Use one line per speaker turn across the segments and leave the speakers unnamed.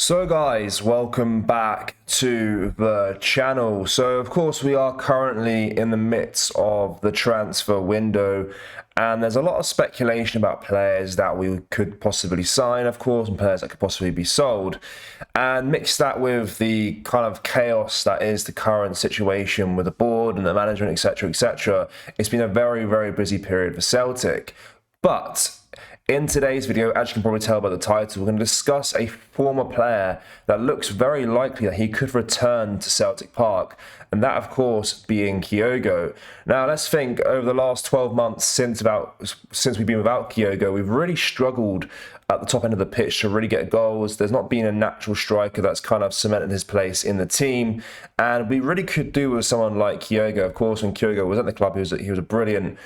So guys, welcome back to the channel. So of course we are currently in the midst of the transfer window, and there's a lot of speculation about players that we could possibly sign, of course, and players that could possibly be sold. And mix that with the kind of chaos that is the current situation with the board and the management, etc., etc. It's been a very, very busy period for Celtic. But in today's video, as you can probably tell by the title, we're going to discuss a former player that looks very likely that he could return to Celtic Park, and that, of course, being Kyogo. Now, let's think, over the last 12 months since we've been without Kyogo, we've really struggled at the top end of the pitch to really get goals. There's not been a natural striker that's kind of cemented his place in the team, and we really could do with someone like Kyogo. Of course, when Kyogo was at the club, he was a brilliant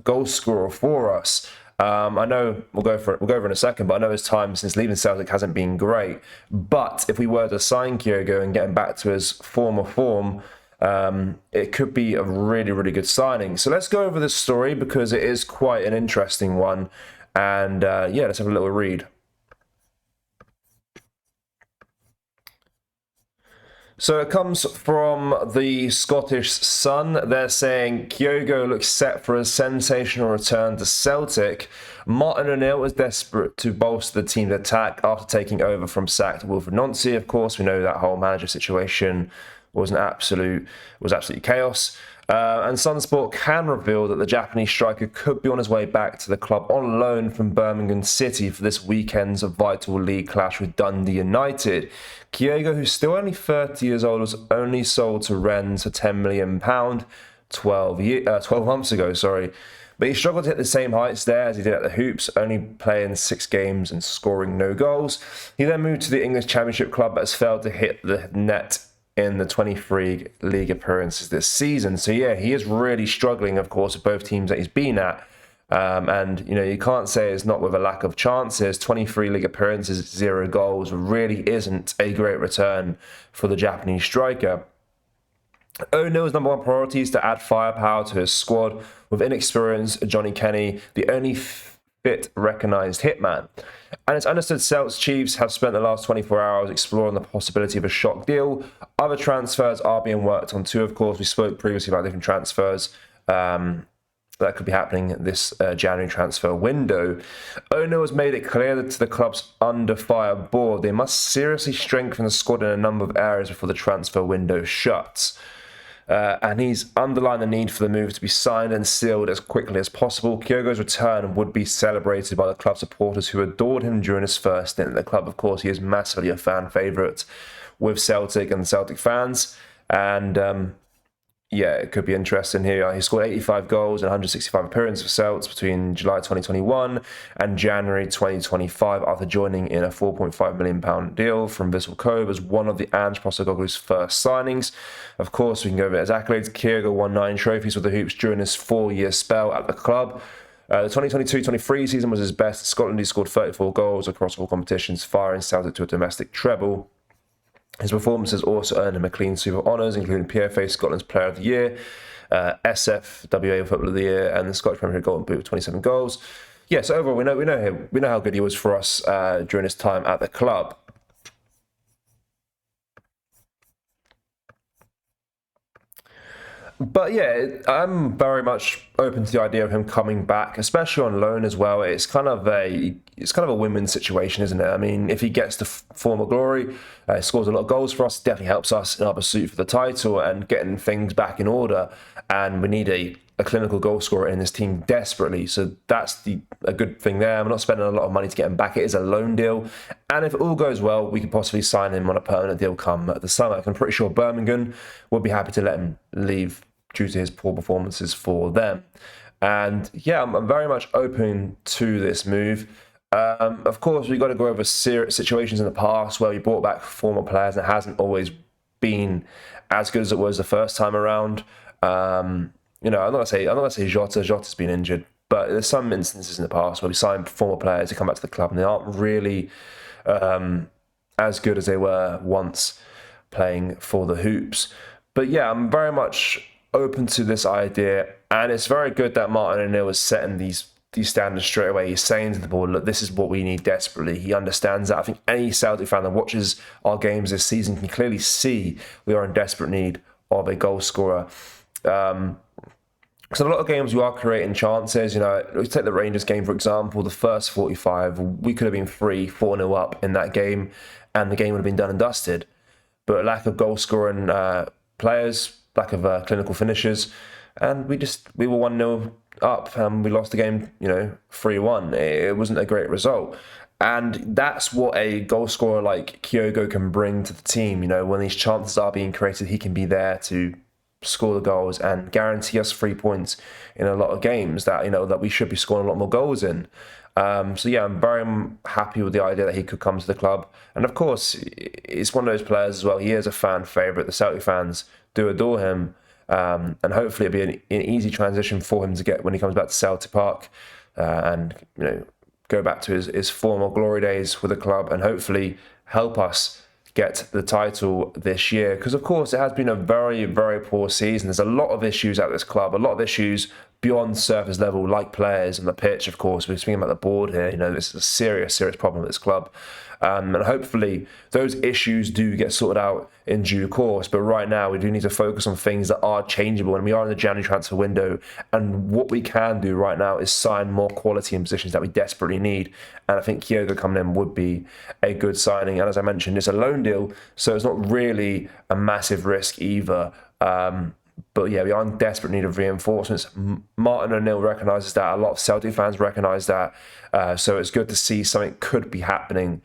goal scorer for us. I know we'll go over in a second, but I know his time since leaving Celtic hasn't been great. But if we were to sign Kyogo and get him back to his former form, it could be a really, really good signing. So let's go over this story because it is quite an interesting one. And yeah, let's have a little read. So it comes from the Scottish Sun. They're saying Kyogo looks set for a sensational return to Celtic. Martin O'Neill is desperate to bolster the team's attack after taking over from sacked Wilfred Nancy. Of course, we know that whole manager situation was absolutely chaos. And Sunsport can reveal that the Japanese striker could be on his way back to the club on loan from Birmingham City for this weekend's vital league clash with Dundee United. Kyogo, who's still only 30 years old, was only sold to Rennes for £10 million 12 months ago. But he struggled to hit the same heights there as he did at the Hoops, only playing 6 games and scoring no goals. He then moved to the English Championship club but has failed to hit the net in the 23 league appearances this season. So yeah, he is really struggling, of course, with both teams that he's been at. And, you know, you can't say it's not with a lack of chances. 23 league appearances, 0 goals really isn't a great return for the Japanese striker. O'Neill's number one priority is to add firepower to his squad, with inexperienced Johnny Kenny the only fit recognised hitman. And it's understood Celts Chiefs have spent the last 24 hours exploring the possibility of a shock deal. Other transfers are being worked on too, of course. We spoke previously about different transfers that could be happening this January transfer window. O'Neill has made it clear that to the club's under fire board, they must seriously strengthen the squad in a number of areas before the transfer window shuts. And he's underlined the need for the move to be signed and sealed as quickly as possible. Kyogo's return would be celebrated by the club supporters who adored him during his first stint at the club. Of course, he is massively a fan favourite with Celtic and the Celtic fans. And yeah, it could be interesting here. He scored 85 goals and 165 appearances for Celts between July 2021 and January 2025 after joining in a £4.5 million deal from Vissel Kobe as one of the Ange Postecoglou's first signings. Of course, we can go over his accolades. Kyogo won 9 trophies with the Hoops during his 4-year spell at the club. The 2022-23 season was his best. In Scotland, he scored 34 goals across all competitions, firing Celtic to a domestic treble. His performances also earned him a clean sweep of honours, including PFA Scotland's Player of the Year, SFWA Footballer of the Year, and the Scottish Premier League Golden Boot with 27 goals. Yeah, so overall, we know how good he was for us during his time at the club. But yeah, I'm very much open to the idea of him coming back, especially on loan as well. It's kind of a win-win situation, isn't it? I mean, if he gets to former glory, scores a lot of goals for us, it definitely helps us in our pursuit for the title and getting things back in order. And we need a clinical goal scorer in this team desperately. So that's a good thing there. We're not spending a lot of money to get him back. It is a loan deal. And if it all goes well, we could possibly sign him on a permanent deal come the summer. I'm pretty sure Birmingham would be happy to let him leave due to his poor performances for them. And yeah, I'm very much open to this move. Of course, we've got to go over situations in the past where we brought back former players and it hasn't always been as good as it was the first time around. You know, I'm not gonna say Jota. Jota's been injured, but there's some instances in the past where we signed former players to come back to the club and they aren't really as good as they were once playing for the Hoops. But yeah, I'm very much open to this idea, and it's very good that Martin O'Neill is setting these these standards straight away. He's saying to the board, look, this is what we need desperately. He understands that. I think any Celtic fan that watches our games this season can clearly see we are in desperate need of a goal scorer. So a lot of games we are creating chances. You know, let's take the Rangers game, for example. The first 45, we could have been 3-4-0 up in that game, and the game would have been done and dusted. But lack of goal-scoring players, lack of clinical finishers, and we were 1-0 up, and we lost the game, 3-1. It wasn't a great result. And that's what a goal scorer like Kyogo can bring to the team. You know, when these chances are being created, he can be there to score the goals and guarantee us 3 points in a lot of games that we should be scoring a lot more goals in. So yeah, I'm very happy with the idea that he could come to the club. And of course, he's one of those players as well. He is a fan favourite. The Celtic fans do adore him. And hopefully it'll be an easy transition for him to get when he comes back to Celtic Park and go back to his former glory days with the club and hopefully help us get the title this year. Because of course it has been a very, very poor season. There's a lot of issues at this club, a lot of issues beyond surface level, like players and the pitch. Of course, we're speaking about the board here. This is a serious problem at this club. And hopefully those issues do get sorted out in due course. But right now we do need to focus on things that are changeable, and we are in the January transfer window. And what we can do right now is sign more quality in positions that we desperately need. And I think Kyogo coming in would be a good signing. And as I mentioned, it's a loan deal, so it's not really a massive risk either. But yeah, we are in desperate need of reinforcements. Martin O'Neill recognises that. A lot of Celtic fans recognise that. So it's good to see something could be happening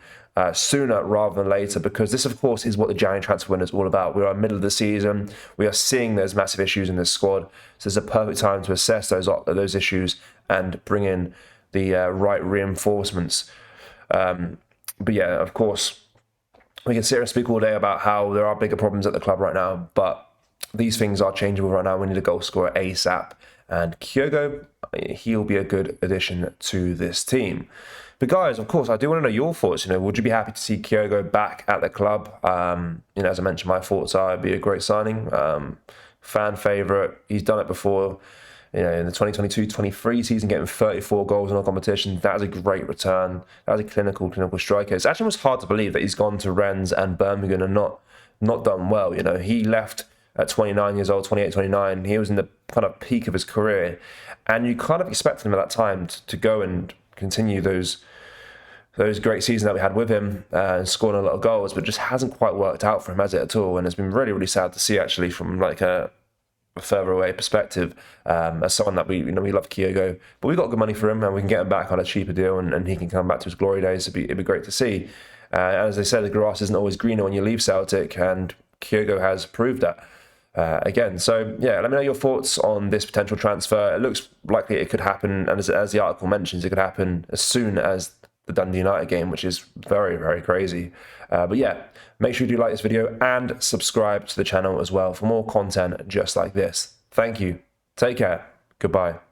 sooner rather than later, because this, of course, is what the January transfer window is all about. We are in the middle of the season. We are seeing there's massive issues in this squad. So it's a perfect time to assess those issues and bring in the right reinforcements. But yeah, of course, we can sit here and speak all day about how there are bigger problems at the club right now, but these things are changeable right now. We need a goal scorer ASAP. And Kyogo, he'll be a good addition to this team. But guys, of course, I do want to know your thoughts. Would you be happy to see Kyogo back at the club? As I mentioned, my thoughts are it'd be a great signing. Fan favourite. He's done it before. In the 2022-23 season, getting 34 goals in all competitions. That was a great return. That was a clinical striker. It's actually almost hard to believe that he's gone to Rennes and Birmingham and not done well. He left at 29 years old, 28, 29. He was in the kind of peak of his career. And you kind of expected him at that time to go and continue those great seasons that we had with him and scoring a lot of goals, but just hasn't quite worked out for him, has it, at all? And it's been really, really sad to see, actually, from like a further away perspective, as someone that we love Kyogo, but we got good money for him and we can get him back on a cheaper deal and he can come back to his glory days. It'd be great to see. As they said, the grass isn't always greener when you leave Celtic, and Kyogo has proved that. Again, so yeah, let me know your thoughts on this potential transfer. It looks likely it could happen, and as the article mentions, it could happen as soon as the Dundee United game, which is very, very crazy. But yeah, make sure you do like this video and subscribe to the channel as well for more content just like this. Thank you. Take care. Goodbye.